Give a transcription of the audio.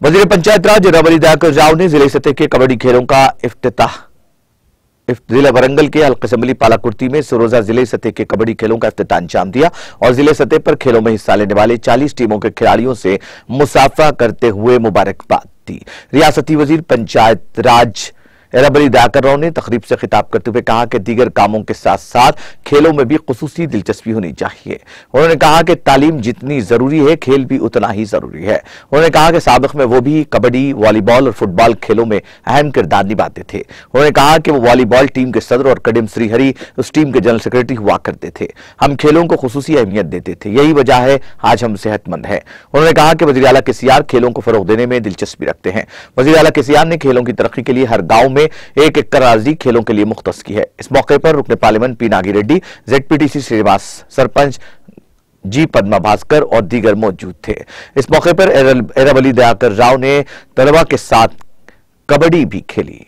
वजीर पंचायत राज एरावली दयाकर राव ने जिले सतह के कबड्डी खेलों का इफ्तिताह जिला वरंगल के हल्का असम्बली पालाकुर्ती में सरोजा जिले सतह के कबड्डी खेलों का इफ्तिताह अंजाम दिया और जिले सतह पर खेलों में हिस्सा लेने वाले 40 टीमों के खिलाड़ियों से मुसाफा करते हुए मुबारकबाद दी। रियासती वजीर पंचायत राज एरावली दयाकर राव ने तकरीब से खिताब करते हुए कहा कि दीगर कामों के साथ साथ खेलों में भी खुसूसी दिलचस्पी होनी चाहिए। उन्होंने कहा कि तालीम जितनी जरूरी है, खेल भी उतना ही जरूरी है। उन्होंने कहा कि साबिक में वो भी कबड्डी, वॉलीबॉल और फुटबॉल खेलों में अहम किरदार निभाते थे। उन्होंने कहा कि वो वॉलीबॉल टीम के सदर और कडिम श्रीहरी उस टीम के जनरल सेक्रेटरी हुआ करते थे। हम खेलों को खुसूसी अहमियत देते थे, यही वजह है आज हम सेहतमंद हैं। उन्होंने कहा कि वज़ीर आला केसीआर खेलों को फरोग देने में दिलचस्पी रखते हैं। वज़ीर आला केसीआर ने खेलों की तरक्की के लिए हर गांव में एक एकड़ अराजी खेलों के लिए मुख्तस की है। इस मौके पर रुकने parliament P Nagi Reddy, ZPTC Srinivas, sarpanch ji Padma Bhaskar और दीगर मौजूद थे। इस मौके पर एरावली दयाकर राव ने तलबा के साथ कबड्डी भी खेली।